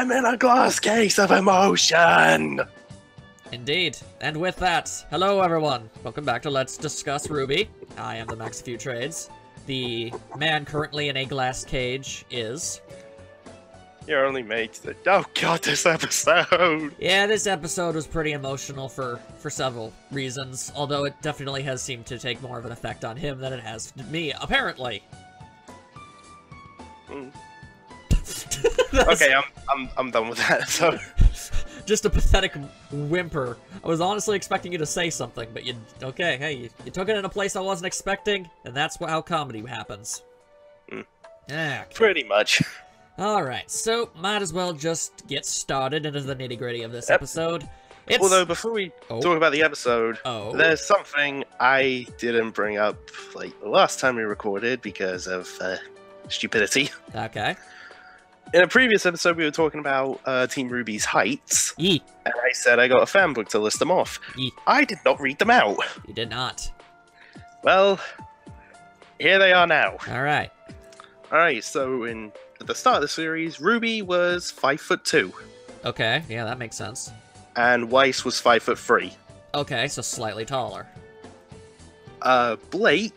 I'm in a glass case of emotion! Indeed. And with that, hello everyone. Welcome back to Let's Discuss RWBY. I am the Max of Few Trades. The man currently in a glass cage is... YourOnlyMate. Oh god, this episode! Yeah, this episode was pretty emotional for several reasons, although it definitely has seemed to take more of an effect on him than it has me, apparently. Okay, I'm done with that, so... Just a pathetic whimper. I was honestly expecting you to say something, but you... Okay, hey, you took it in a place I wasn't expecting, and that's how comedy happens. Okay. Pretty much. Alright, so might as well just get started into the nitty-gritty of this episode. Although, before we talk about the episode, there's something I didn't bring up, like, the last time we recorded because of, stupidity. Okay. In a previous episode, we were talking about Team RWBY's heights, Yee. and I said I got a fan book to list them off. Yee. I did not read them out. You did not. Well, here they are now. Alright. Alright, so at the start of the series, RWBY was 5'2". Okay, yeah, that makes sense. And Weiss was 5'3". Okay, so slightly taller. Blake,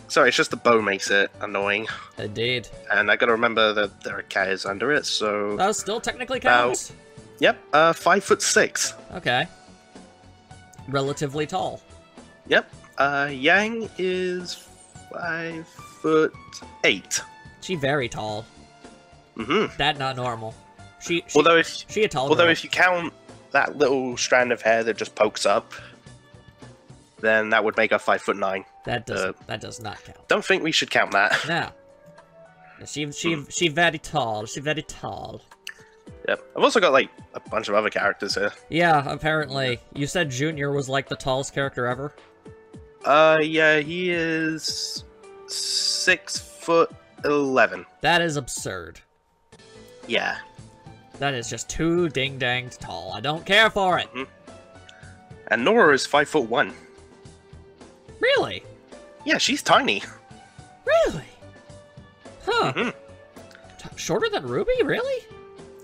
sorry, it's just the bow makes it annoying. Indeed. And I gotta remember that there are cows under it, so... That still technically counts. Yep, 5'6". Okay. Relatively tall. Yep. Yang is 5'8". She very tall. Mm-hmm. That not normal. She a tall Although girl. if you count that little strand of hair that just pokes up, then that would make her 5'9". That does not count. Don't think we should count that. No. She very tall. She very tall. Yep. I've also got, like, a bunch of other characters here. Yeah, apparently. You said Junior was, like, the tallest character ever? Yeah, he is 6'11". That is absurd. Yeah. That is just too ding-danged tall. I don't care for it. Mm-hmm. And Nora is 5'1". Really? Yeah, she's tiny. Really? Huh. Mm-hmm. Shorter than RWBY? Really?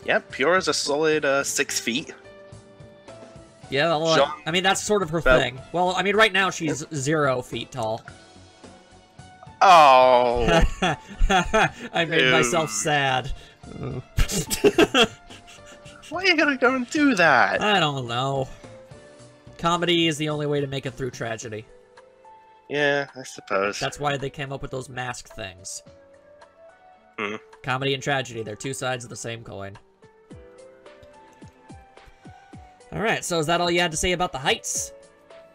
Yep, Pura's a solid 6 feet. Yeah, well, I mean, that's sort of her thing. Well, I mean, right now she's 0 feet tall. Oh. I made myself sad. Why are you gonna go and do that? I don't know. Comedy is the only way to make it through tragedy. Yeah, I suppose. That's why they came up with those mask things. Hmm. Comedy and tragedy, they're two sides of the same coin. Alright, so is that all you had to say about the heights?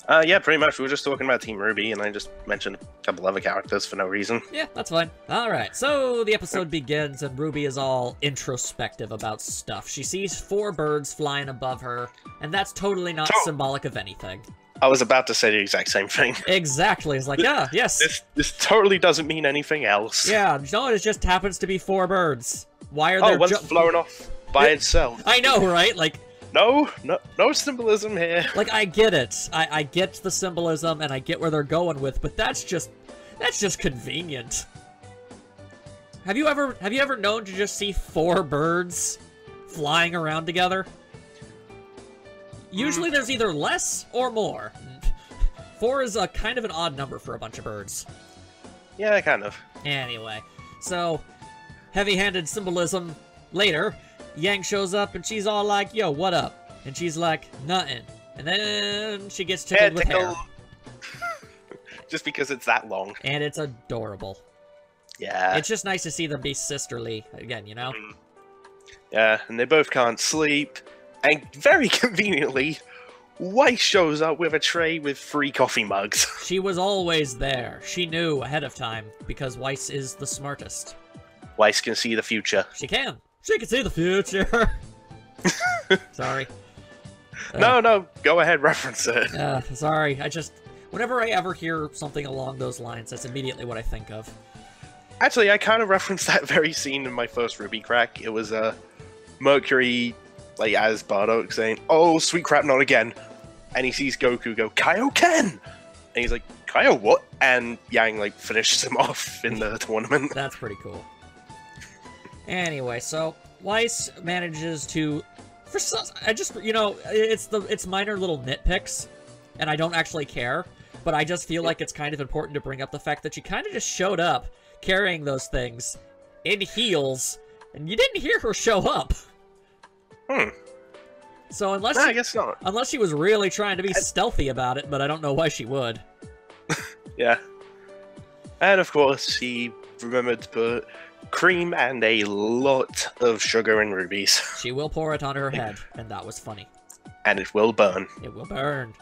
Yeah, pretty much. We were just talking about Team RWBY, and I just mentioned a couple other characters for no reason. Yeah, that's fine. Alright, so the episode begins, and RWBY is all introspective about stuff. She sees 4 birds flying above her, and that's totally not symbolic of anything. I was about to say the exact same thing. Exactly. It's like, yeah, yes. This totally doesn't mean anything else. Yeah, no, it just happens to be 4 birds. Why are there... there... Oh, one's flown off by itself. I know, right? Like... No symbolism here. Like, I get it. I get the symbolism, and I get where they're going with, but that's just convenient. Have you ever known to just see 4 birds flying around together? Usually there's either less or more. 4 is a kind of an odd number for a bunch of birds. Yeah, kind of. Anyway, so heavy-handed symbolism later. Yang shows up and she's all like, yo, what up? And she's like, nothing. And then she gets tickled with hair. Just because it's that long. And it's adorable. Yeah. It's just nice to see them be sisterly again, you know? Yeah, and they both can't sleep. And very conveniently, Weiss shows up with a tray with 3 coffee mugs. She was always there. She knew ahead of time, because Weiss is the smartest. Weiss can see the future. She can. She can see the future. Sorry. No, go ahead, reference it. Sorry, whenever I ever hear something along those lines, that's immediately what I think of. Actually, I kind of referenced that very scene in my first RWBY crack. It was, Mercury, like, as Bardock saying, oh, sweet crap, not again. And he sees Goku go, Kaioken! And he's like, Kaio what? And Yang, like, finishes him off in the tournament. That's pretty cool. Anyway, so Weiss manages to, it's minor little nitpicks, and I don't actually care, but I just feel like it's kind of important to bring up the fact that she kind of just showed up carrying those things in heels, and you didn't hear her show up. So I guess not. Unless she was really trying to be stealthy about it, but I don't know why she would. Yeah. And of course, he remembered to put cream and a lot of sugar in rubies. She will pour it on her head, and that was funny. And it will burn. It will burn.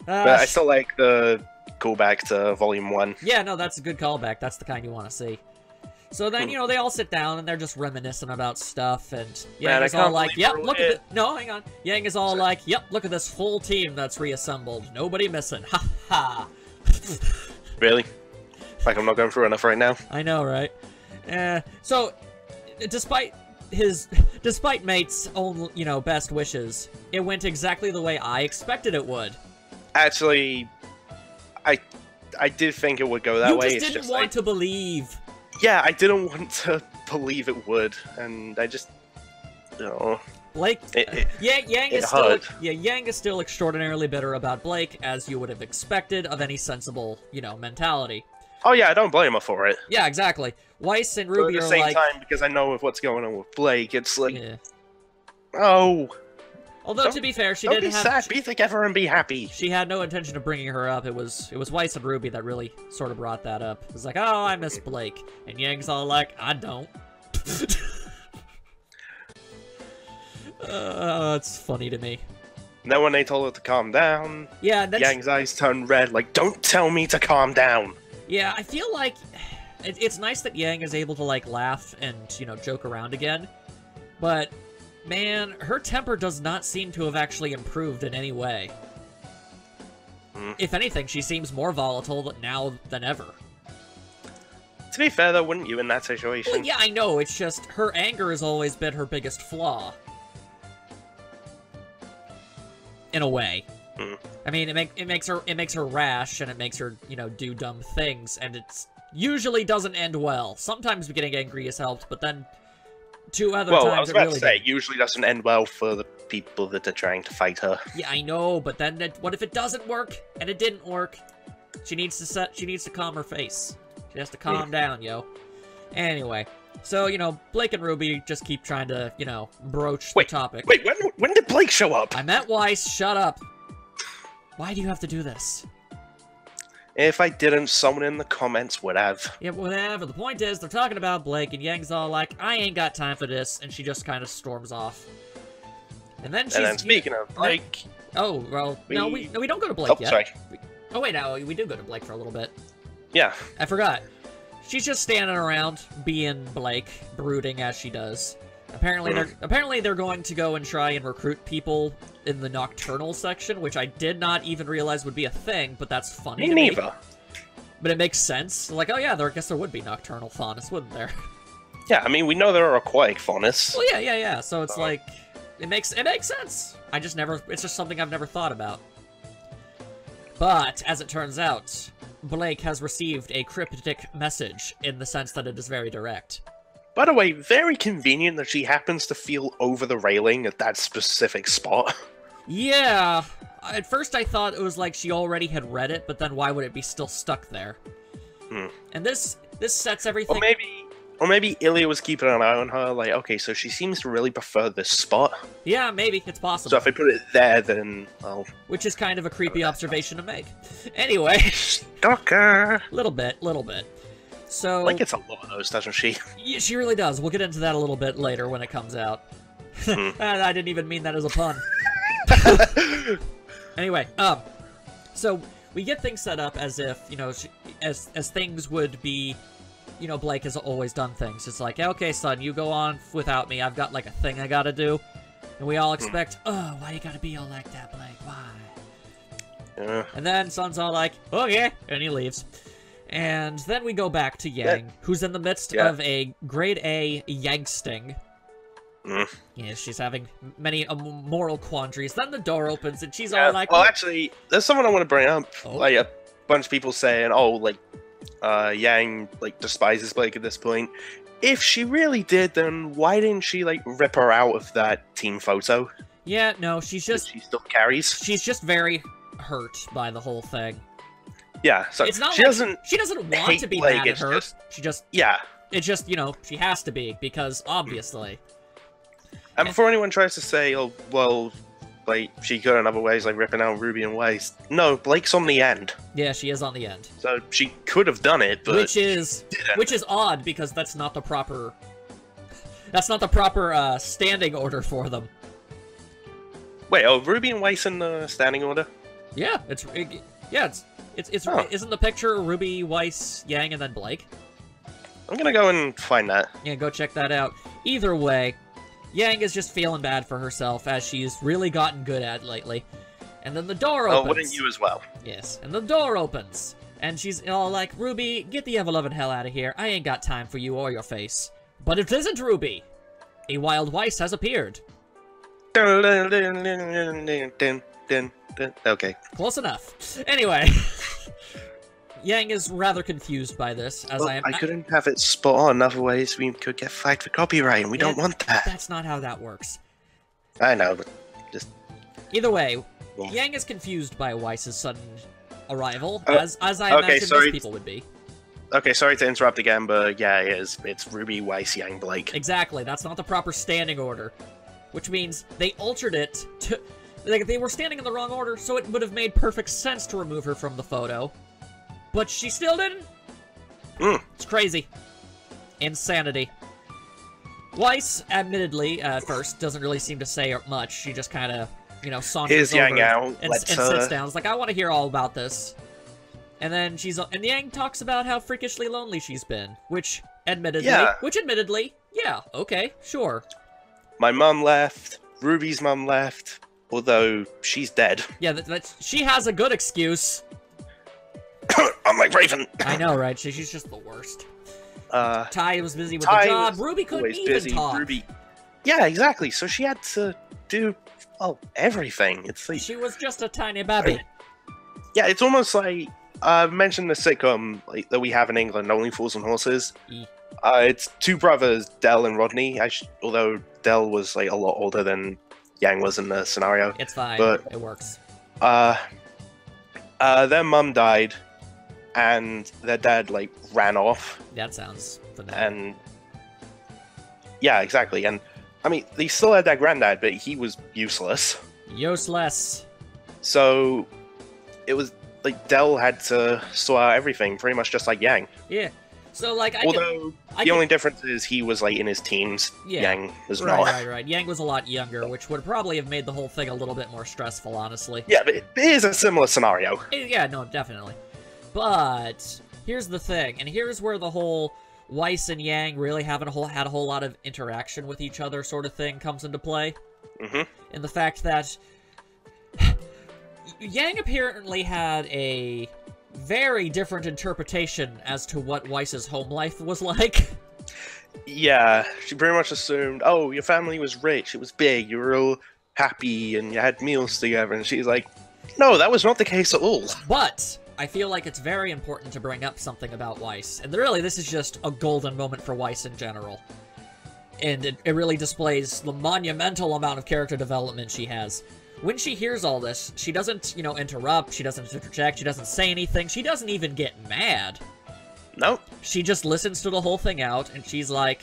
But I still like the callback to Volume 1. Yeah, no, that's a good callback. That's the kind you want to see. So then, they all sit down, and they're just reminiscing about stuff, and Yang is all like, yep, look at it. No, hang on. Yang is all like, yep, look at this full team that's reassembled. Nobody missing. Ha ha. Really? Like I'm not going through enough right now? I know, right? So, despite Mate's own, best wishes, it went exactly the way I expected it would. Actually, I did think it would go that way. You just didn't want to believe. Yeah, I didn't want to believe it would, and I just, Blake, Yang is still extraordinarily bitter about Blake, as you would have expected of any sensible, mentality. Oh yeah, I don't blame her for it. Yeah, exactly. Weiss and Ruby are like... But at the same time, because I know of what's going on with Blake, it's like... Yeah. Oh... Although, to be fair, she didn't have... Don't be sad, be together and be happy. She had no intention of bringing her up. It was Weiss and Ruby that really sort of brought that up. It was like, oh, I miss Blake. And Yang's all like, I don't. It's funny to me. And then when they told her to calm down, Yang's eyes turned red, like, don't tell me to calm down. Yeah, I feel like it's nice that Yang is able to, laugh and, joke around again. But... man, her temper does not seem to have actually improved in any way. If anything, she seems more volatile now than ever. To be fair, though, wouldn't you in that situation? Well, yeah, I know. It's just her anger has always been her biggest flaw. In a way. I mean, it makes her rash, and it makes her, do dumb things, and it usually doesn't end well. Sometimes getting angry has helped, but then... two other times, I was about to say, it usually doesn't end well for the people that are trying to fight her. Yeah, I know, but then what if it doesn't work? And it didn't work? She needs to calm her face. She has to calm down, yo. Anyway, so, Blake and Ruby just keep trying to, broach the topic. Wait, when did Blake show up? I met Weiss, shut up. Why do you have to do this? If I didn't, someone in the comments would have. Yeah, whatever. The point is, they're talking about Blake, and Yang's all like, I ain't got time for this, and she just kind of storms off. And then speaking of Blake... Oh, well, no, we don't go to Blake yet. Sorry. Oh, wait, no, we do go to Blake for a little bit. Yeah. I forgot. She's just standing around, being Blake, brooding as she does. Apparently they're going to go and try and recruit people in the Nocturnal section, which I did not even realize would be a thing, but that's funny to me. Me neither. But it makes sense. Like, oh yeah, I guess there would be Nocturnal faunus, wouldn't there? Yeah, I mean, we know there are aquatic faunus. Well, yeah. So it's like, it makes sense. It's just something I've never thought about. But, as it turns out, Blake has received a cryptic message in the sense that it is very direct. By the way, very convenient that she happens to feel over the railing at that specific spot. Yeah. At first I thought it was like she already had read it, but then why would it be still stuck there? And this sets everything... Or maybe Ilya was keeping an eye on her, like, okay, so she seems to really prefer this spot. Yeah, maybe. It's possible. So if I put it there, then, well... Which is kind of a creepy observation to make. Anyway. Stalker! Little bit. So... Like it's a lot of those, doesn't she? Yeah, she really does. We'll get into that a little bit later when it comes out. I didn't even mean that as a pun. Anyway, so we get things set up as if, as things would be, Blake has always done things. It's like, okay, son, you go on without me. I've got, like, a thing I gotta do. And we all expect, oh, why you gotta be all like that, Blake? Why? Yeah. And then son's all like, okay, and he leaves. And then we go back to Yang, who's in the midst of a grade A yangsting. Yeah, she's having many moral quandaries. Then the door opens, and she's all like... Well, actually, there's someone I want to bring up. Oh. Like, a bunch of people saying, oh, like, Yang, like, despises Blake at this point. if she really did, then why didn't she, like, rip her out of that team photo? Yeah, no, she's just... She still carries? She's just very hurt by the whole thing. Yeah, so it's not she doesn't want to be mad at her. She just... Yeah. It's just, you know, she has to be, because obviously. And before anyone tries to say, oh, well, like, she could in other ways, like ripping out Ruby and Weiss. No, Blake's on the end. Yeah, she is on the end. So she could have done it, but which is odd, because that's not the proper... That's not the proper, standing order for them. Wait, oh, Ruby and Weiss in the standing order? Yeah, isn't the picture Ruby, Weiss, Yang, and then Blake? I'm gonna go and find that. Yeah, go check that out. Either way, Yang is just feeling bad for herself, as she's really gotten good at lately. And then the door opens. Oh, wouldn't you as well? Yes, and the door opens. And she's all like, Ruby, get the ever-loving hell out of here. I ain't got time for you or your face. But it isn't Ruby. A wild Weiss has appeared. Okay. Close enough. Anyway. Yang is rather confused by this, as I couldn't have it spot on, otherwise we could get flagged for copyright, and we don't want that. That's not how that works. I know, but just... Either way, yeah. Yang is confused by Weiss's sudden arrival, as I imagine most people would be. Okay, sorry to interrupt again, but yeah, it's Ruby, Weiss, Yang, Blake. Exactly, that's not the proper standing order. Which means they altered it to... Like, they were standing in the wrong order, so it would have made perfect sense to remove her from the photo. But she still didn't? It's crazy. Insanity. Weiss, admittedly, at first, doesn't really seem to say much. She just kind of, you know, saunters over and sits down. It's like, I want to hear all about this. And then and Yang talks about how freakishly lonely she's been. Which, admittedly, yeah, okay, sure. My mum left. Ruby's mum left. Although, she's dead. Yeah, she has a good excuse. I'm like Raven. I know, right? She's just the worst. Ty was busy with the job. Ruby couldn't even talk. Ruby... Yeah, exactly. So she had to do, well, everything. It's like... She was just a tiny baby. Yeah, it's almost like... I've mentioned the sitcom that we have in England, Only Fools and Horses. It's two brothers, Del and Rodney. Although Del was like a lot older than Yang was in the scenario. It's fine. But, it works. Their mum died. And their dad, like, ran off. That sounds familiar. And... Yeah, exactly. And, I mean, they still had their granddad, but he was useless. Useless. So, it was, like, Del had to sort out everything, pretty much just like Yang. Yeah. So, like, the only difference is he was, like, in his teens. Yeah. Yang was not. Right. Yang was a lot younger, which would probably have made the whole thing a little bit more stressful, honestly. Yeah, but it is a similar scenario. Yeah, no, definitely. But here's the thing, and here's where the whole Weiss and Yang really had a whole lot of interaction with each other sort of thing comes into play. In the fact that Yang apparently had a very different interpretation as to what Weiss's home life was like. Yeah, she pretty much assumed, oh, your family was rich, it was big, you were all happy, and you had meals together, and she's like, no, that was not the case at all. But I feel like it's very important to bring up something about Weiss. And really, this is just a golden moment for Weiss in general. And it really displays the monumental amount of character development she has. When she hears all this, she doesn't, you know, interrupt, she doesn't interject, she doesn't say anything, she doesn't even get mad. Nope. She just listens to the whole thing out, and she's like,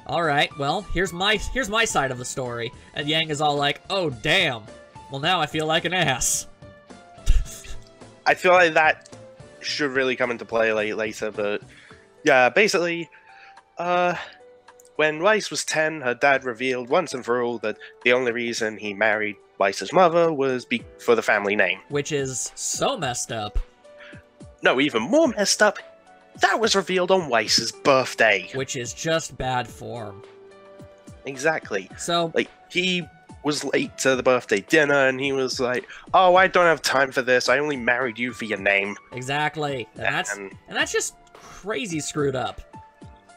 alright, well, here's my side of the story. And Yang is all like, oh, damn. Well, now I feel like an ass. I feel like that should really come into play later, but yeah, basically, when Weiss was 10, her dad revealed once and for all that the only reason he married Weiss's mother was for the family name. Which is so messed up. No, even more messed up, that was revealed on Weiss's birthday. Which is just bad form. Exactly. So, like, he was late to the birthday dinner, and he was like, oh, I don't have time for this, I only married you for your name. Exactly. And that's just crazy screwed up.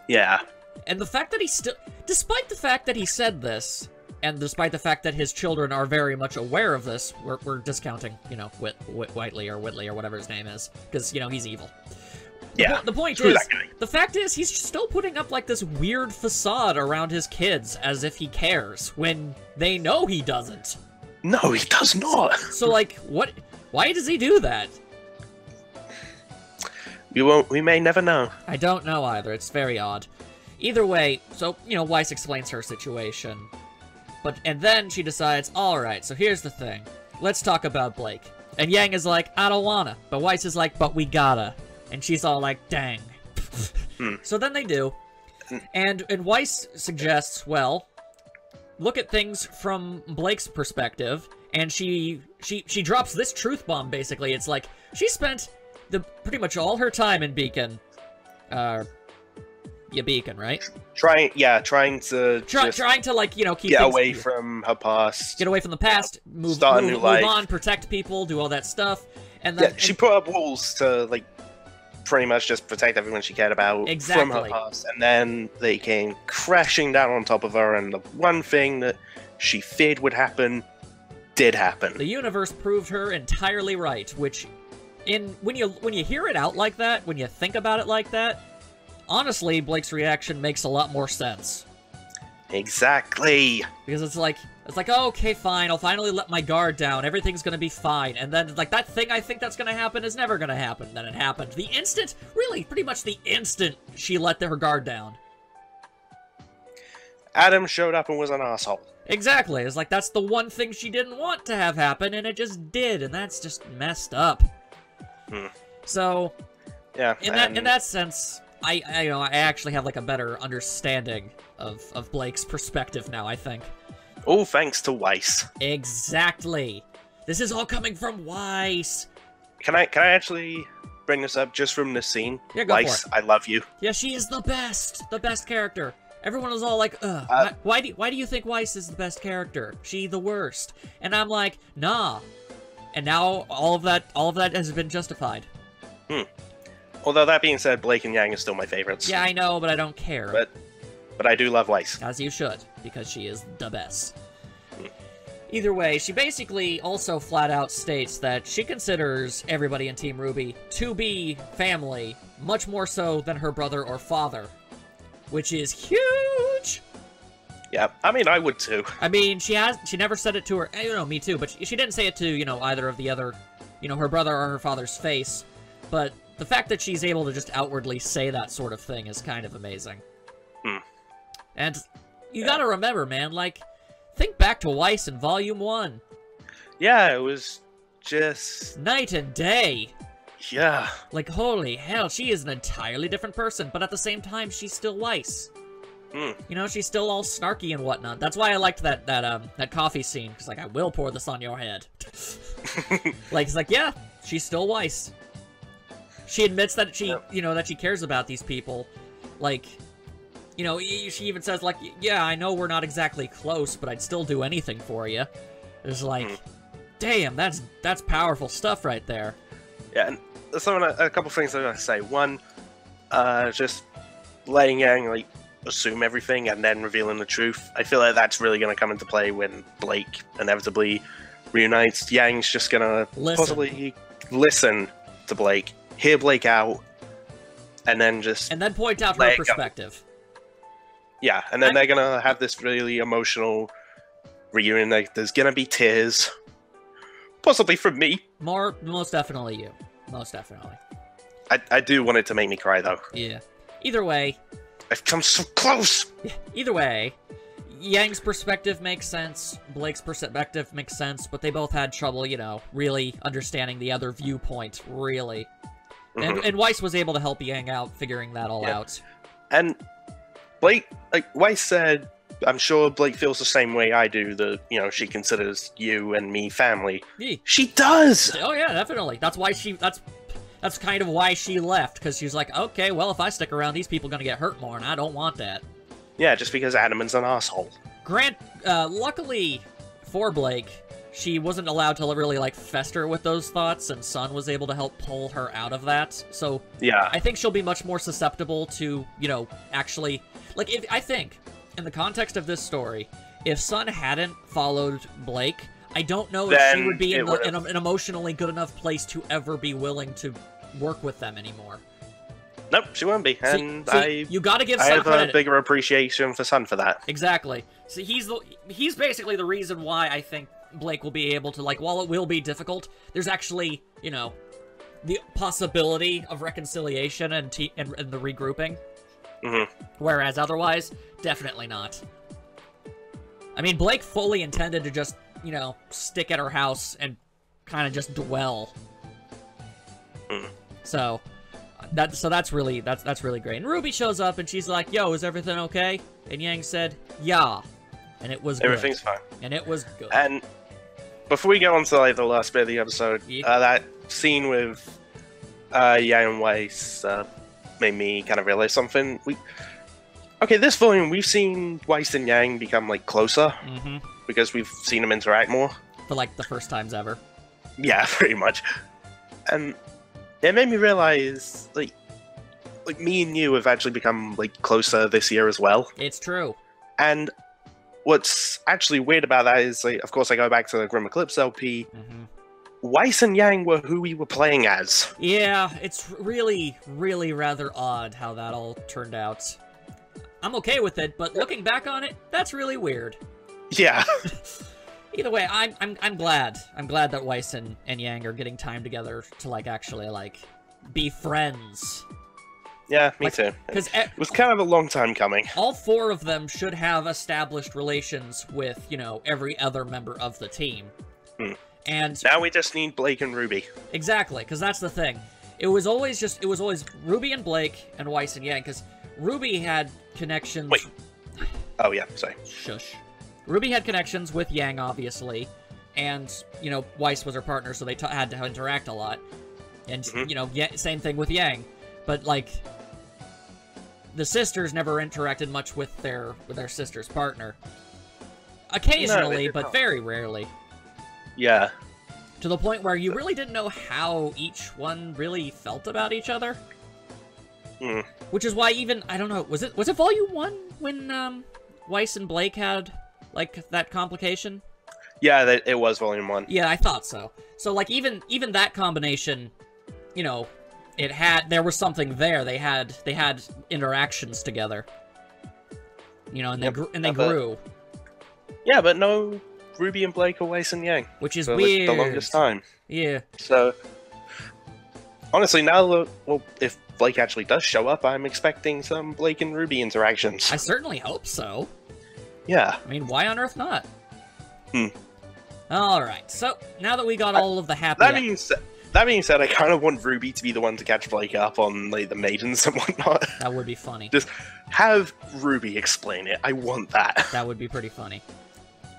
Yeah. And the fact that he still... Despite the fact that he said this, and despite the fact that his children are very much aware of this, we're discounting, you know, Whitley or whatever his name is, because, you know, he's evil. Yeah. The point Screw is, that guy. the fact is, he's still putting up, like, this weird facade around his kids as if he cares, when they know he doesn't. No, he does not. So, like, what? Why does he do that? We may never know. I don't know either. It's very odd. Either way, so, you know, Weiss explains her situation. And then she decides, alright, so here's the thing. Let's talk about Blake. And Yang is like, I don't wanna. But Weiss is like, but we gotta. And she's all like, dang. So then they do. And Weiss suggests, well, look at things from Blake's perspective. And she drops this truth bomb, basically. It's like, she spent pretty much all her time in Beacon. Beacon, right? Trying to trying to, like, you know, keep get things, away from her past. Get away from the past, move life. on, protect people, do all that stuff. And Yeah, then she put up walls to, like, pretty much just protect everyone she cared about from her past. And then they came crashing down on top of her, and the one thing that she feared would happen did happen. The universe proved her entirely right, which, when you hear it out like that, when you think about it like that, honestly, Blake's reaction makes a lot more sense. Exactly. Because it's like, oh, okay, fine, I'll finally let my guard down, everything's gonna be fine, and then, like, that thing I think that's gonna happen is never gonna happen. Then it happened. The instant, really, pretty much the instant she let her guard down. Adam showed up and was an asshole. Exactly. It's like, that's the one thing she didn't want to have happen, and it just did, and that's just messed up. So, yeah, in that sense, I actually have, like, a better understanding of Blake's perspective now, I think. All thanks to Weiss. Exactly. This is all coming from Weiss. Can I actually bring this up just from this scene? Yeah, go Weiss, for it. I love you. Yeah, she is the best character. Everyone was all like, ugh, why do you think Weiss is the best character? She the worst. And I'm like, nah. And now all of that has been justified. Although that being said, Blake and Yang are still my favorites. Yeah, I know, but I don't care. But I do love Weiss. As you should, because she is the best. Either way, she basically also flat out states that she considers everybody in Team RWBY to be family, much more so than her brother or father. Which is huge! Yeah, I mean, I would too. I mean, she never said it to her, you know, me too, but she didn't say it to, you know, either of the other, you know, her brother or her father's face. But the fact that she's able to just outwardly say that sort of thing is kind of amazing. And you gotta remember, man, like, think back to Weiss in Volume 1. Yeah, it was just... night and day. Yeah. Like, holy hell, she is an entirely different person, but at the same time, she's still Weiss. You know, she's still all snarky and whatnot. That's why I liked that coffee scene, because, like, I will pour this on your head. Like, it's like, yeah, she's still Weiss. She admits that you know, that she cares about these people. Like, you know, she even says, like, yeah, I know we're not exactly close, but I'd still do anything for you. It's like, damn, that's powerful stuff right there. Yeah, and a couple things I'm gonna say. One, just letting Yang, like, assume everything and then revealing the truth. I feel like that's really gonna come into play when Blake inevitably reunites. Yang's just gonna possibly listen to Blake, hear Blake out, and then point out her perspective. Yeah, and then they're gonna have this really emotional reunion. Like, there's gonna be tears, possibly from me. Most definitely you. Most definitely. I do want it to make me cry, though. Yeah. Either way. I've come so close! Yeah, either way, Yang's perspective makes sense, Blake's perspective makes sense, but they both had trouble, you know, really understanding the other viewpoint, really. And Weiss was able to help Yang out, figuring that all out. And Blake, like Weiss said, I'm sure Blake feels the same way I do, that, you know, she considers you and me family. Yeah. She does! Oh yeah, definitely. That's why that's kind of why she left, because she's like, okay, well, if I stick around, these people are gonna get hurt more, and I don't want that. Yeah, just because Adam's an asshole. Luckily for Blake, she wasn't allowed to really, like, fester with those thoughts, and Sun was able to help pull her out of that, so... yeah. I think she'll be much more susceptible to, you know, actually... Like, I think, in the context of this story, if Sun hadn't followed Blake, I don't know if she would be in an emotionally good enough place to ever be willing to work with them anymore. Nope, she won't be, and you gotta give I Sun have credit. a bigger appreciation for Sun for that. Exactly. So he's basically the reason why I think Blake will be able to, like, while it will be difficult, there's actually, you know, the possibility of reconciliation and the regrouping. Whereas otherwise, definitely not. I mean, Blake fully intended to just, you know, stick at her house and kind of just dwell. So that's really great. And Ruby shows up and she's like, "Yo, is everything okay?" And Yang said, "Yeah," and it was good. Everything's fine. And it was good. And before we go on to like the last bit of the episode, that scene with Yang and Weiss made me kind of realize something. Okay, this volume we've seen Weiss and Yang become like closer because we've seen them interact more for like the first times ever. Yeah, pretty much. And it made me realize like me and you have actually become like closer this year as well. It's true. And what's actually weird about that is, like, of course, I go back to the Grim Eclipse LP. Weiss and Yang were who we were playing as. Yeah, it's really, really rather odd how that all turned out. I'm okay with it, but looking back on it, that's really weird. Yeah. Either way, I'm glad. I'm glad that Weiss and Yang are getting time together to, like, actually, like, be friends. Yeah, me too. It was kind of a long time coming. All four of them should have established relations with, you know, every other member of the team. And now we just need Blake and Ruby. Exactly, because that's the thing. It was always Ruby and Blake and Weiss and Yang, because Ruby had connections... Wait. Oh, yeah, sorry. Shush. Ruby had connections with Yang, obviously, and, you know, Weiss was her partner, so they had to interact a lot. And, you know, same thing with Yang. But, like, the sisters never interacted much with their sister's partner. Occasionally, but very rarely. Yeah. To the point where you really didn't know how each one really felt about each other. Which is why even, I don't know, was it Volume 1 when Weiss and Blake had, like, that complication? Yeah, it was Volume 1. Yeah, I thought so. So, like, even that combination, you know, there was something there. They had interactions together. You know, and they grew. Yeah, but no Ruby and Blake or Weiss and Yang. Which is for, weird. Like, the longest time. Yeah. So, honestly, now, well, if Blake actually does show up, I'm expecting some Blake and Ruby interactions. I certainly hope so. Yeah. I mean, why on earth not? Alright, so, now that we got all of the happy... That being said, I kind of want Ruby to be the one to catch Blake up on, like, the maidens and whatnot. That would be funny. Just have Ruby explain it. I want that. That would be pretty funny.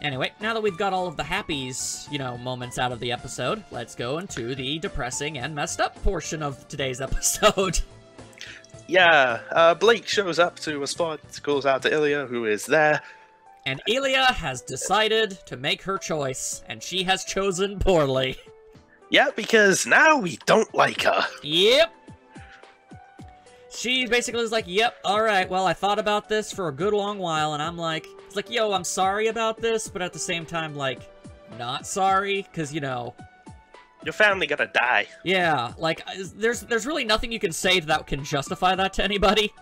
Anyway, now that we've got all of the happies, you know, moments out of the episode, let's go into the depressing and messed up portion of today's episode. Yeah, Blake shows up to a spot, calls out to Ilya, who is there. And Ilya has decided to make her choice, and she has chosen poorly. Yeah, because now we don't like her. Yep. She basically is like, yep, alright, well, I thought about this for a good long while, and I'm like, it's like, yo, I'm sorry about this, but at the same time, like, not sorry, because, you know... Your family gotta die. Yeah, like, there's really nothing you can say that can justify that to anybody.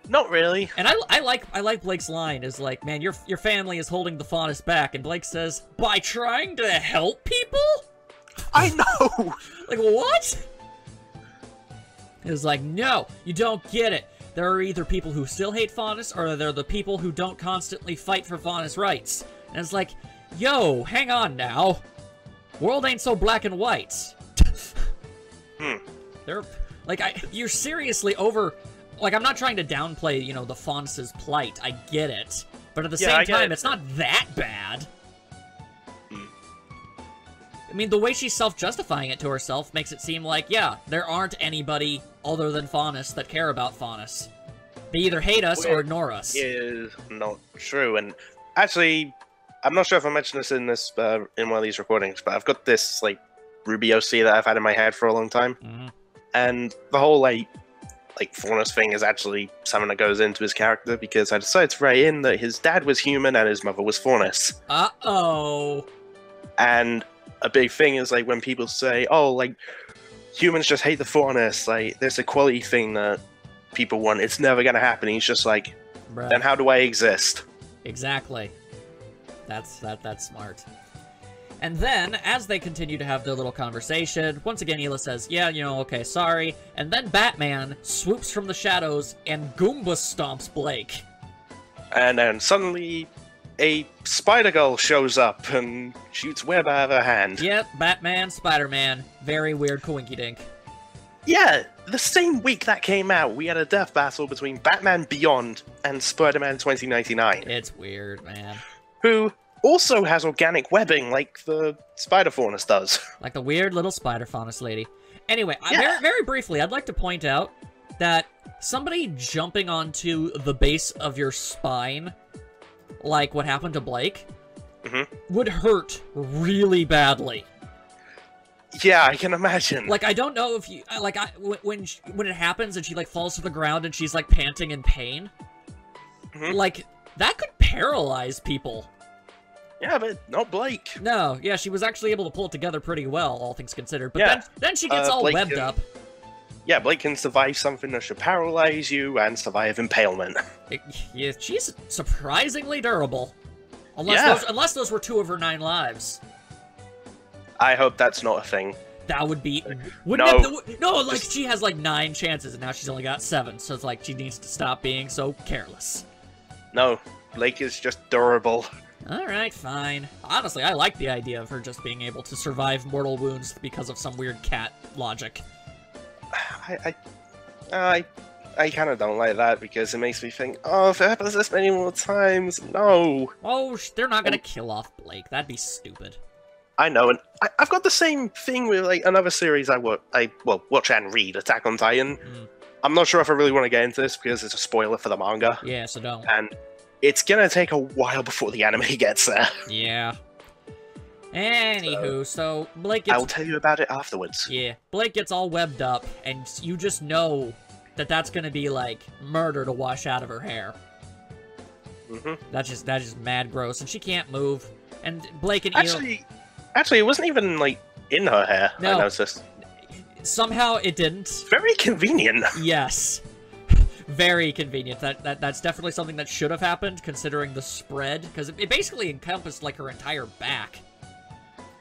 Not really. And I like Blake's line, is like, man, your family is holding the Faunus back, and Blake says, by trying to help people? I know! Like, what? It was like, no, you don't get it. There are either people who still hate Faunus, or they're the people who don't constantly fight for Faunus rights. And it's like, yo, hang on now. World ain't so black and white. They're, like, you're seriously over... Like, I'm not trying to downplay, you know, the Faunus' plight. I get it. But at the same time, it's not that bad. I mean, the way she's self-justifying it to herself makes it seem like, yeah, there aren't anybody other than Faunus that care about Faunus. They either hate us or ignore us. Is not true, and actually, I'm not sure if I mentioned this in one of these recordings, but I've got this, like, Ruby OC that I've had in my head for a long time, and the whole, like Faunus thing is actually something that goes into his character, because I decided to write in that his dad was human and his mother was Faunus. Uh-oh. And a big thing is, like, when people say, oh, like, humans just hate the Faunus, like, this equality thing that people want. It's never gonna happen. He's just like, Bruh. then how do I exist? Exactly. That's smart. And then, as they continue to have their little conversation, once again, Hila says, yeah, you know, okay, sorry. And then Batman swoops from the shadows and Goomba stomps Blake. And then suddenly, a Spider-Girl shows up and shoots web out of her hand. Yep, Batman, Spider-Man. Very weird coinky-dink. Yeah, the same week that came out, we had a death battle between Batman Beyond and Spider-Man 2099. It's weird, man. Who also has organic webbing like the Spider Faunus does. Like the weird little Spider Faunus lady. Anyway, Yeah. very briefly, I'd like to point out that somebody jumping onto the base of your spine, like what happened to Blake, would hurt really badly. Yeah, I can imagine. Like, I don't know if you... Like, when it happens and she, like, falls to the ground and she's, like, panting in pain, like, that could paralyze people. Yeah, but not Blake. No, yeah, she was actually able to pull it together pretty well, all things considered. But Yeah. then she gets all Blake webbed can- up. Yeah, Blake can survive something that should paralyze you and survive impalement. Yeah, she's surprisingly durable. Yeah. Unless those were 2 of her 9 lives. I hope that's not a thing. That would be... No, like, she has, like, 9 chances, and now she's only got 7, so it's like she needs to stop being so careless. No, Blake is just durable. Alright, fine. Honestly, I like the idea of her just being able to survive mortal wounds because of some weird cat logic. I kind of don't like that because it makes me think, oh, if it happens this many more times, no. Oh, they're not gonna kill off Blake. That'd be stupid. I know, and I've got the same thing with like another series I watch and read, Attack on Titan. I'm not sure if I really want to get into this because it's a spoiler for the manga. Yeah, so don't. And it's gonna take a while before the anime gets there. Yeah. Anywho, so Blake gets... I'll tell you about it afterwards. Yeah, Blake gets all webbed up, and you just know that that's gonna be, like, murder to wash out of her hair. That's just mad gross, and she can't move. And Blake and Actually, it wasn't even, like, in her hair, No. I noticed. somehow it didn't. Very convenient. Yes. Very convenient. That's definitely something that should have happened, considering the spread, because it basically encompassed, like, her entire back.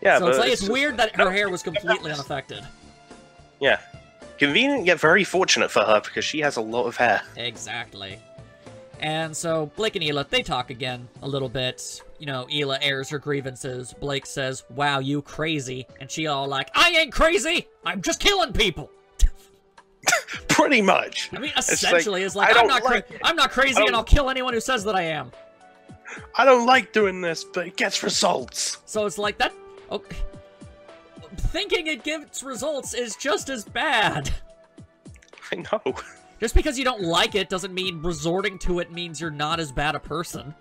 Yeah, so but it's weird that her hair was completely unaffected. Yeah. Convenient, yet very fortunate for her, because she has a lot of hair. Exactly. And so Blake and Hila, they talk again a little bit. You know, Hila airs her grievances. Blake says, wow, you crazy. And she all like, I ain't crazy! I'm just killing people! Pretty much. I mean, essentially, it's like, I'm not crazy and I'll kill anyone who says that I am. I don't like doing this, but it gets results. So it's like that... Okay. Thinking it gets results is just as bad. I know. Just because you don't like it doesn't mean resorting to it means you're not as bad a person.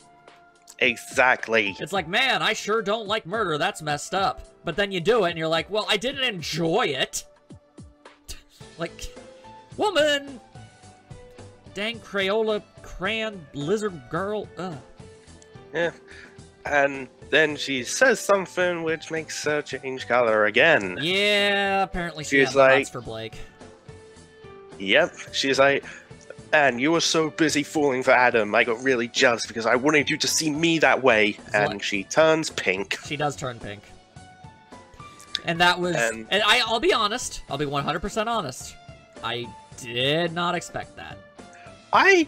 Exactly. It's like, man, I sure don't like murder, that's messed up. But then you do it and you're like, well, I didn't enjoy it. Like, woman! Dang Crayola, crayon, lizard girl, ugh. Yeah. And then she says something which makes her change color again. Yeah, apparently she She's has like, thoughts for Blake. Yep. She's like, and you were so busy falling for Adam, I got really jealous because I wanted you to see me that way. And like, she turns pink. She does turn pink. And that was... And I'll be honest. I'll be 100% honest. I did not expect that. I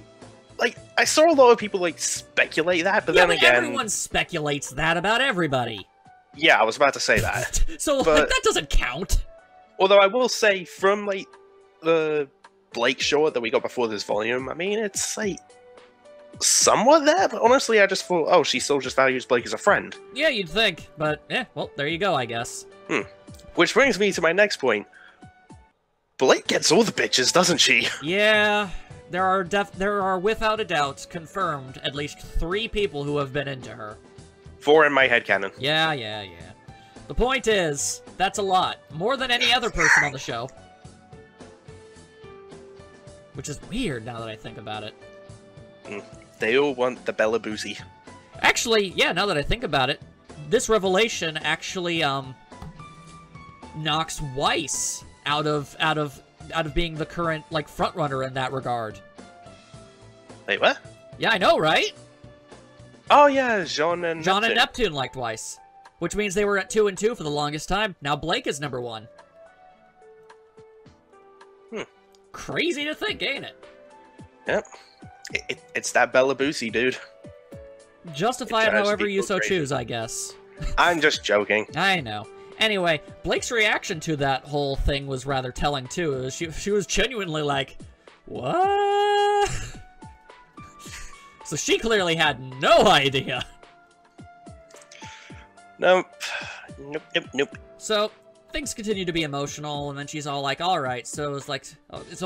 saw a lot of people, like, speculate that, but then again... everyone speculates that about everybody. Yeah, I was about to say that. So, like, that doesn't count. Although I will say, from, like, the Blake short that we got before this volume, I mean, it's, like, somewhat there, but honestly, I just thought, oh, she still just values Blake as a friend. Yeah, you'd think, but, well, there you go, I guess. Which brings me to my next point. Blake gets all the bitches, doesn't she? Yeah, there are without a doubt, confirmed, at least 3 people who have been into her. 4 in my headcanon. Yeah. The point is, that's a lot. More than any other person on the show. Which is weird now that I think about it. They all want the Bella Boozy. Actually, yeah, now that I think about it, this revelation actually, knocks Weiss out of being the current, like, frontrunner in that regard. Wait, what? Yeah, I know, right? Oh yeah, Jean and Neptune like twice. Which means they were at 2 and 2 for the longest time. Now Blake is number 1. Crazy to think, ain't it? Yep. It's that Bella Boosie, dude. Justify it however you so choose, I guess. I'm just joking. I know. Anyway, Blake's reaction to that whole thing was rather telling, too. She was genuinely like, what? So she clearly had no idea. Nope. Nope. So, things continue to be emotional, and then she's all like, alright, so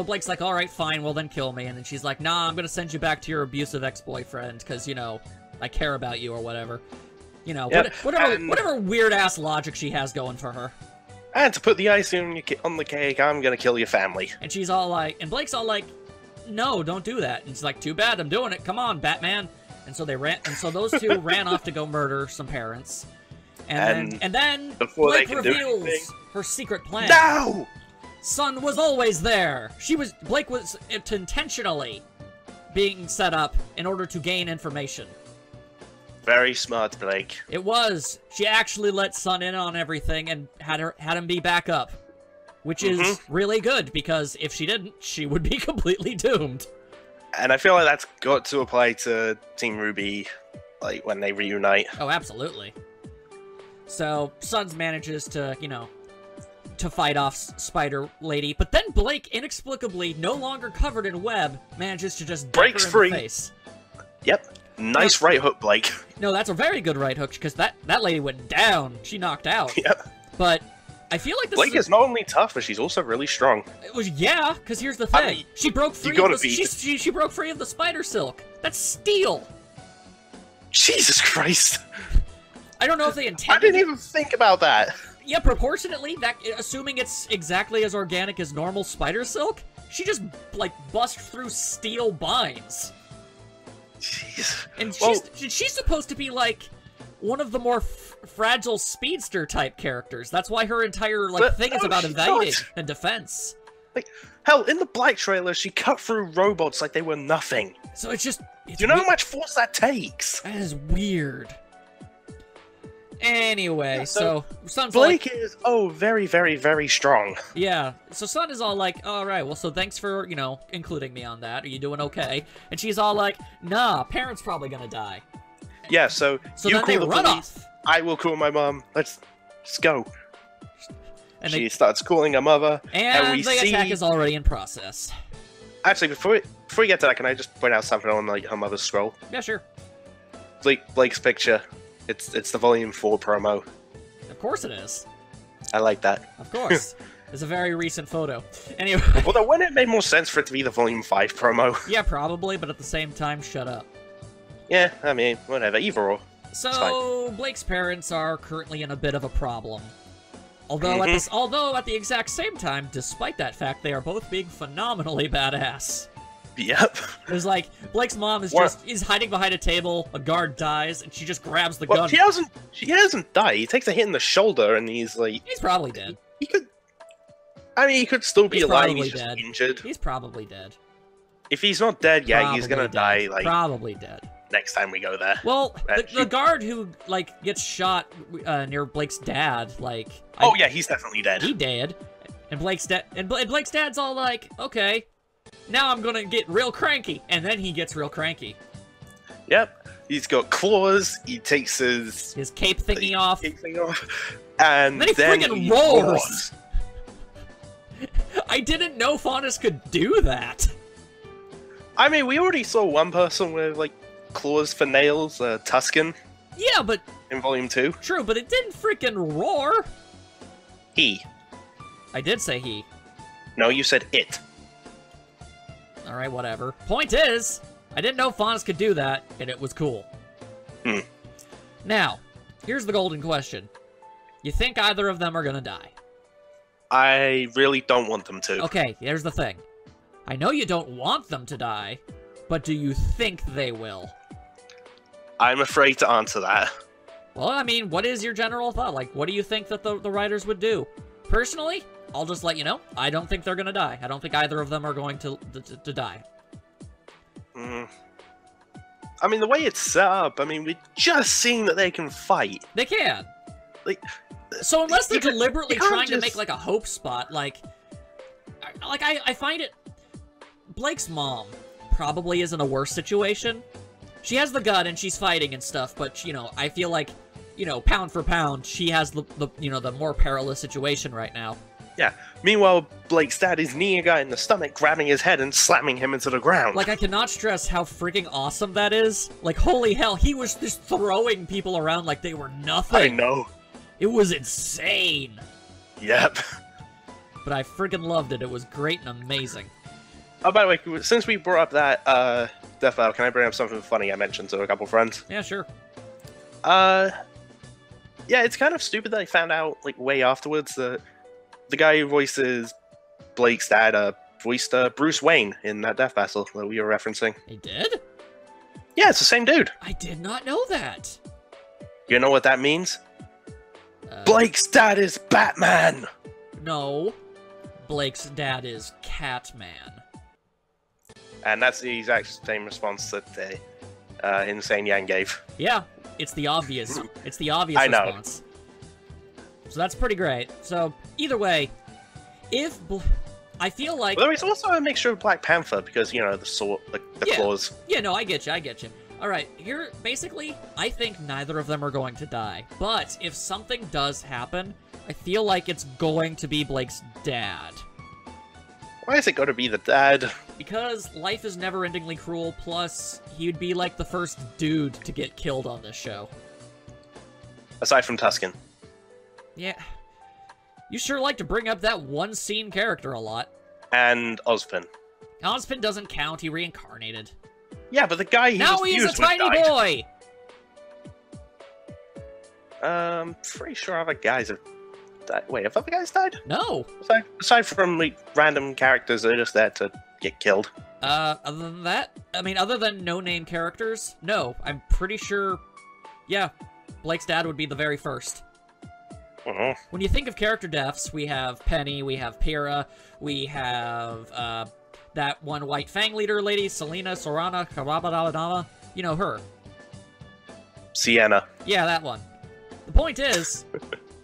Blake's like, alright, fine, well then kill me, and then she's like, nah, I'm gonna send you back to your abusive ex-boyfriend, because, you know, I care about you, or whatever. You know, yep. whatever weird-ass logic she has going for her. And to put the icing on the cake, I'm gonna kill your family. And she's all like, and Blake's all like, no, don't do that. And she's like, too bad, I'm doing it, come on, Batman. And so those two ran off to go murder some parents. And then Blake reveals her secret plan. No! Sun was always there. Blake was intentionally being set up in order to gain information. Very smart, Blake. It was. She actually let Sun in on everything and had him be back up. Which is really good, because if she didn't, she would be completely doomed. And I feel like that's got to apply to Team RWBY, like, when they reunite. Oh, absolutely. So, Suns manages to, you know, to fight off Spider Lady, but then Blake, inexplicably no longer covered in web, manages to just break her in the face. Yep. Nice right hook, Blake. No, that's a very good right hook, because that lady went down. She knocked out. Yep. But I feel like this Blake is not only tough, but she's also really strong. It was, yeah, because here's the thing. I mean, she broke free of the, she broke free of the spider silk. That's steel. Jesus Christ. I don't know if they intended. I didn't even think about that. Yeah, proportionately, assuming it's exactly as organic as normal spider silk, she just, like, bust through steel binds. Jeez. And she's supposed to be, like, one of the more fragile speedster-type characters. That's why her entire, like, thing is about evading and defense. Like, hell, in the Black trailer, she cut through robots like they were nothing. So it's just... Do you know how much force that takes? That is weird. Anyway, so Sun's Blake is, very, very, very strong. Yeah, so Sun is all like, alright, well, so thanks for, you know, including me on that. Are you doing okay? And she's all like, nah, Parent's probably gonna die. Yeah, so you then call the run police, off. I will call my mom. Let's go. And she starts calling her mother, and the attack is already in process. Actually, before we get to that, can I just point out something on, like, her mother's scroll? Yeah, sure. Blake's picture. It's the Volume 4 promo. Of course it is. I like that. Of course. It's a very recent photo. Anyway. Although, wouldn't it make more sense for it to be the Volume 5 promo? Yeah, probably, but at the same time, shut up. Yeah, I mean, whatever. Either or. So, Blake's parents are currently in a bit of a problem. Although, at the exact same time, despite that fact, they are both being phenomenally badass. Yep. It's like, Blake's mom is is hiding behind a table, a guard dies, and she just grabs the gun. She doesn't die. He takes a hit in the shoulder, and he's like... He's probably dead. He could still be alive, he's just injured. He's probably dead. If he's not dead, yeah, he's gonna die, like... Probably dead. Next time we go there. Well, the guard who, like, gets shot near Blake's dad, like... yeah, he's definitely dead. He dead. And Blake's dad's all like, okay... Now I'm gonna get real cranky, and then he gets real cranky. Yep, he's got claws. He takes his cape thingy off. And then he freaking roars. I didn't know Faunus could do that. I mean, we already saw one person with like claws for nails, Tuscan. Yeah, but in Volume 2. True, but it didn't freaking roar. He. I did say he. No, you said it. Alright, whatever. Point is, I didn't know Faunus could do that, and it was cool. Now, here's the golden question. You think either of them are gonna die? I really don't want them to. Okay, here's the thing. I know you don't want them to die, but do you think they will? I'm afraid to answer that. Well, I mean, what is your general thought? Like, what do you think that the writers would do? Personally, I'll just let you know. I don't think they're gonna die. I don't think either of them are going to die. I mean, the way it's set up, I mean, we've just seen that they can fight. They can. Like, so unless they're deliberately trying to just make, like, a hope spot, like I find it... Blake's mom probably is in a worse situation. She has the gun and she's fighting and stuff, but, you know, I feel like, you know, pound for pound, she has the you know, the more perilous situation right now. Yeah. Meanwhile, Blake's dad is kneeing a guy in the stomach, grabbing his head and slamming him into the ground. Like, I cannot stress how freaking awesome that is. Like, holy hell, he was just throwing people around like they were nothing. I know. It was insane. Yep. But I freaking loved it. It was great and amazing. Oh, by the way, since we brought up that death battle, can I bring up something funny I mentioned to a couple friends? Yeah, sure. Yeah, it's kind of stupid that I found out, like, way afterwards that the guy who voices Blake's dad voiced Bruce Wayne in that death battle that we were referencing. He did? Yeah, it's the same dude. I did not know that. You know what that means? Blake's dad is Batman! No. Blake's dad is Catman. And that's the exact same response that the Insane Yang gave. Yeah, it's the obvious. It's the obvious I know. response. So that's pretty great. So, either way, I feel like... But there is also a mixture of Black Panther, because, you know, the sword, the claws. Yeah, no, I get you. Alright, here, basically, I think neither of them are going to die. But, if something does happen, I feel like it's going to be Blake's dad. Why is it going to be the dad? Because life is never-endingly cruel, plus, he'd be like the first dude to get killed on this show. Aside from Tuscan. Yeah. You sure like to bring up that one scene character a lot. And Ozpin. Ozpin doesn't count, he reincarnated. Yeah, but the guy he now was he's a tiny boy! Pretty sure other guys have died. Wait, have other guys died? No. Aside from, like, random characters that are just there to get killed. Other than that? I mean, other than no-name characters? No, I'm pretty sure... Yeah, Blake's dad would be the very first. When you think of character deaths, we have Penny, we have Pyrrha, we have, that one White Fang leader lady, Selena, Sorana, Karabadaladama. You know her. Sienna. Yeah, that one. The point is,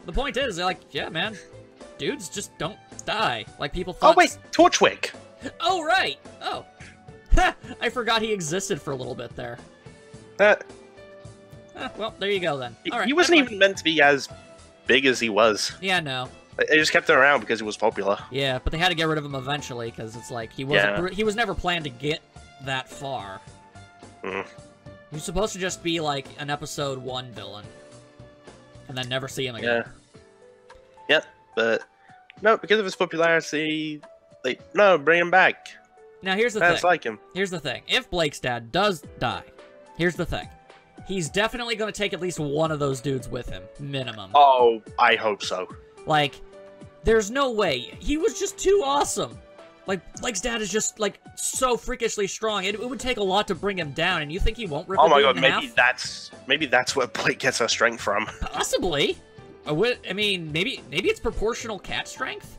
they're like, yeah, man, dudes just don't die. Like people thought... Oh, wait, Torchwick! Oh, right! Oh. I forgot he existed for a little bit there. Well, there you go then. All right, he wasn't even meant to be as big as he was. Yeah, no. They just kept him around because he was popular. Yeah, but they had to get rid of him eventually because it's like he wasn't. He was never planned to get that far. He was supposed to just be like an episode 1 villain, and then never see him again. Yeah, but no, because of his popularity, like no, bring him back. Now here's the thing. That's like him. Here's the thing. If Blake's dad does die, here's the thing. He's definitely going to take at least one of those dudes with him, minimum. Oh, I hope so. Like, there's no way. He was just too awesome. Like, Blake's dad is just, like, so freakishly strong. It would take a lot to bring him down, and you think he won't rip Oh a my dude god, in maybe that's where Blake gets her strength from. Possibly. I mean, maybe it's proportional cat strength?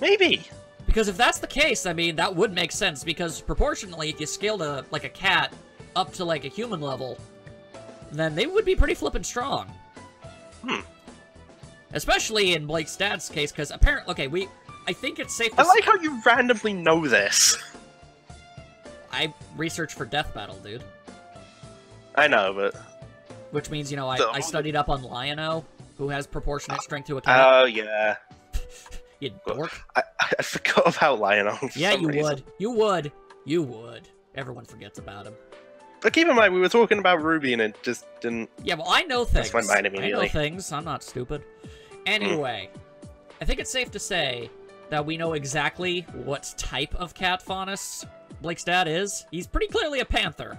Maybe. Because if that's the case, I mean, that would make sense, because proportionally, if you scaled like, a cat up to, like, a human level, then they would be pretty flippin' strong. Especially in Blake's dad's case, because apparently, okay, I think it's safe to I like how you randomly know this. I researched for Death Battle, dude. I know, but... Which means, you know, I studied up on Lion-O, who has proportionate strength to a cat. Oh, yeah. You dork. I forgot about Lion-O for Yeah, some reason. You would. Everyone forgets about him. But keep in mind, we were talking about RWBY and it just didn't... Yeah, well, I know things. That's my mind immediately. I know things. I'm not stupid. Anyway, I think it's safe to say that we know exactly what type of cat faunus Blake's dad is. He's pretty clearly a panther.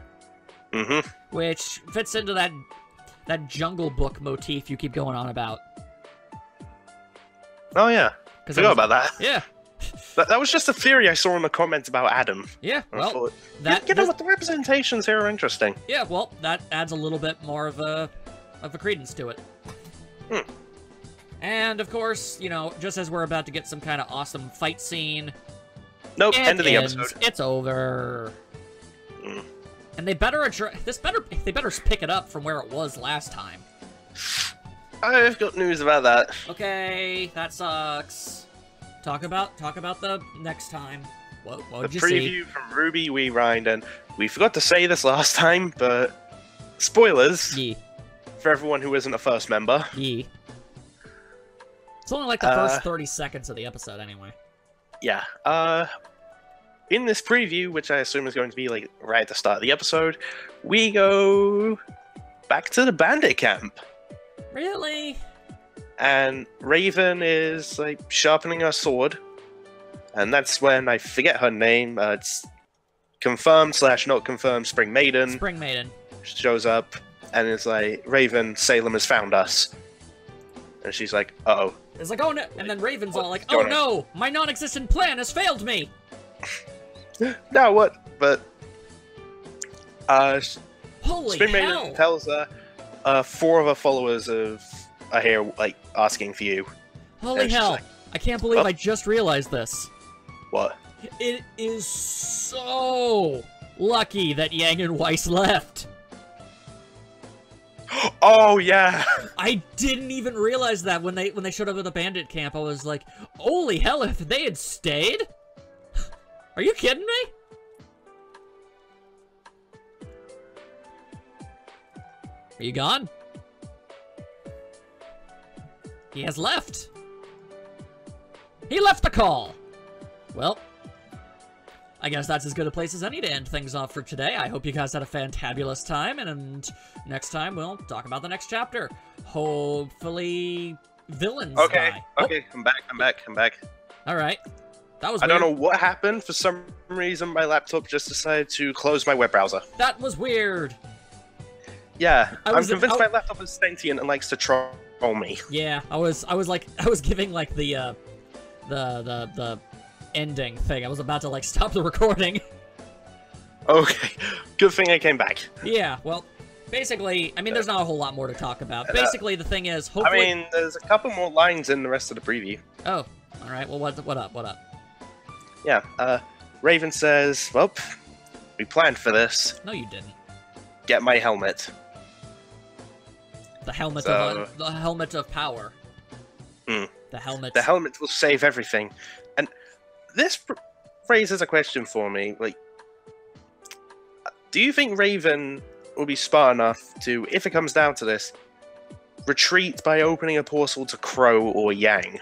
Which fits into that Jungle Book motif you keep going on about. Oh, yeah. Forgot about that. Yeah. That was just a theory I saw in the comments about Adam. Yeah, well, you know what, the representations here are interesting. Yeah, well, that adds a little bit more of a credence to it. And, of course, you know, just as we're about to get some kind of awesome fight scene... Nope, end of the episode. It's over. Mm. And they better they better pick it up from where it was last time. I've got news about that. Okay, that sucks. Talk about the next time. What did you see? The preview from RWBY, We Rind, and we forgot to say this last time, but spoilers for everyone who isn't a first member. It's only like the first 30 seconds of the episode, anyway. Yeah. In this preview, which I assume is going to be like right at the start of the episode, we go back to the bandit camp. Really? And Raven is like sharpening her sword, and that's when I forget her name. It's confirmed / not confirmed. Spring Maiden. Spring Maiden shows up and is like, Raven, Salem has found us. And she's like, uh-oh. It's like, oh no, and then Raven's all like, oh no, my non-existent plan has failed me. Now what? But holy Spring hell. Maiden tells her 4 of her followers are here, like, asking for you. Holy hell! Like, I can't believe I just realized this. What? It is so lucky that Yang and Weiss left. Oh yeah. I didn't even realize that when they showed up at the bandit camp. I was like, holy hell! If they had stayed, are you kidding me? Are you gone? He has left. He left the call. Well, I guess that's as good a place as any to end things off for today. I hope you guys had a fantabulous time, and next time we'll talk about the next chapter. Hopefully, villains die. Okay, come back. All right. That was I weird. don't know what happened. For some reason, my laptop just decided to close my web browser. That was weird. Yeah, I'm convinced my laptop is sentient and likes to troll me. Yeah, I was giving like the ending thing. I was about to like stop the recording. Okay, good thing I came back. Yeah, well, basically, I mean, there's not a whole lot more to talk about. Basically, the thing is, hopefully... I mean, there's a couple more lines in the rest of the preview. Oh, all right. Well, what up? Yeah, Raven says, well, we planned for this. No, you didn't. Get my helmet. The helmet of the helmet of power. Hmm. The helmet. The helmet will save everything. And this raises a question for me. Like, do you think Raven will be smart enough to, if it comes down to this, retreat by opening a portal to Crow or Yang?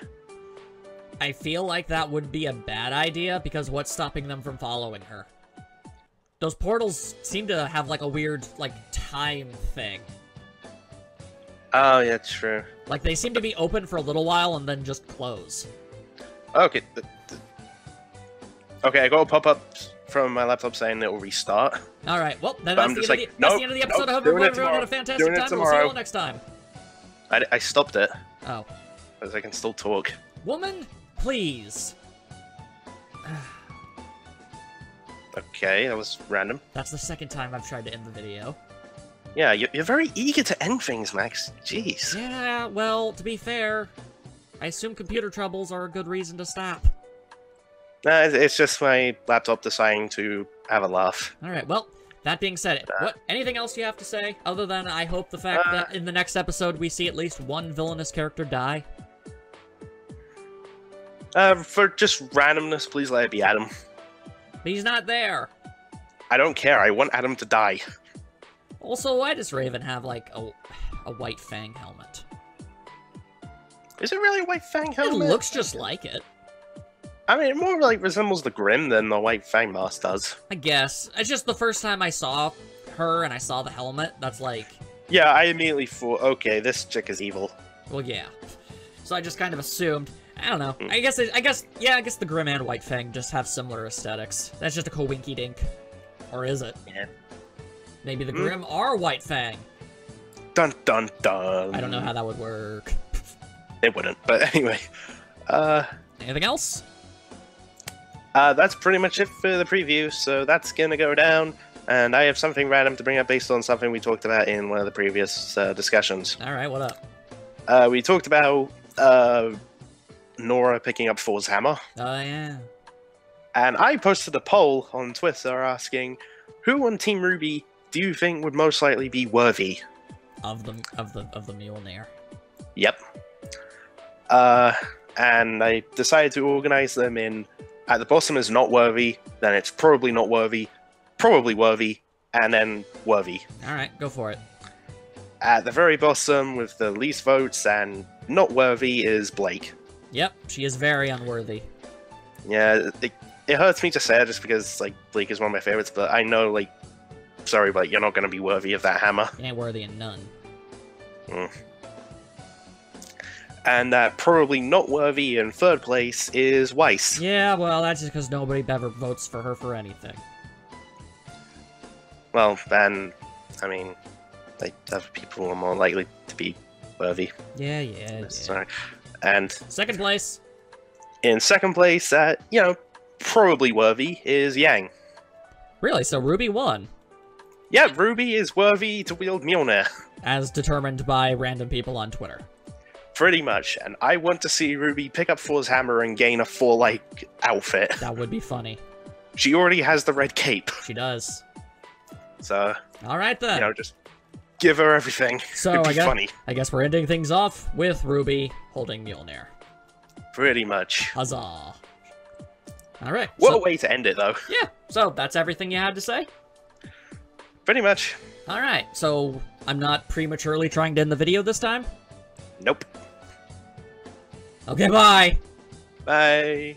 I feel like that would be a bad idea, because what's stopping them from following her? Those portals seem to have, like, a weird, like, time thing. Oh, yeah, true. Like, they seem to be open for a little while and then just close. Okay. Okay, I got a pop-up from my laptop saying it will restart. Alright, well, then that's the end of the episode. I hope everyone had a fantastic time. We'll see you all next time. I stopped it. Oh. Because I can still talk. Woman, please. Okay, that was random. That's the second time I've tried to end the video. Yeah, you're very eager to end things, Max. Jeez. Yeah, well, to be fair, I assume computer troubles are a good reason to stop. Nah, it's just my laptop deciding to have a laugh. Alright, well, that being said, anything else you have to say, other than I hope the fact that in the next episode we see at least one villainous character die? For just randomness, please let it be Adam. But he's not there. I don't care, I want Adam to die. Also, why does Raven have, like, a White Fang helmet? Is it really a White Fang helmet? It looks just like it. I mean, it more, like, resembles the Grim than the White Fang mask does. I guess. It's just the first time I saw her and I saw the helmet, that's like... Yeah, I immediately thought, okay, this chick is evil. Well, yeah. So I just kind of assumed... I don't know. I guess the Grim and White Fang just have similar aesthetics. That's just a coinky-dink. Or is it? Yeah. Maybe the Grim are White Fang. Dun dun dun. I don't know how that would work. It wouldn't, but anyway. Anything else? That's pretty much it for the preview, so that's gonna go down. And I have something random to bring up based on something we talked about in one of the previous discussions. Alright, what up? We talked about Nora picking up Thor's hammer. Oh, yeah. And I posted a poll on Twitter asking, who on Team RWBY do you think would most likely be worthy? Of the Mjolnir. Yep. And I decided to organize them in, at the bottom is not worthy, then it's probably not worthy, probably worthy, and then worthy. Alright, go for it. At the very bottom, with the least votes and not worthy, is Blake. Yep, she is very unworthy. Yeah, it hurts me to say it just because, like, Blake is one of my favorites, but I know, like, sorry, but you're not going to be worthy of that hammer. You ain't worthy of none. And probably not worthy in third place is Weiss. Yeah, well, that's just because nobody ever votes for her for anything. Well, then, I mean, like, other people are more likely to be worthy. Yeah. Sorry. And second place. In second place, you know, probably worthy is Yang. Really? So RWBY won? Yeah, RWBY is worthy to wield Mjolnir. As determined by random people on Twitter. Pretty much, and I want to see RWBY pick up Thor's hammer and gain a Thor-like outfit. That would be funny. She already has the red cape. She does. So, alright then. You know, just give her everything. So It'd be funny. I guess we're ending things off with RWBY holding Mjolnir. Pretty much. Huzzah. Alright. What a way to end it, though. Yeah, so that's everything you had to say? Pretty much. Alright, so I'm not prematurely trying to end the video this time? Nope. Okay, bye! Bye.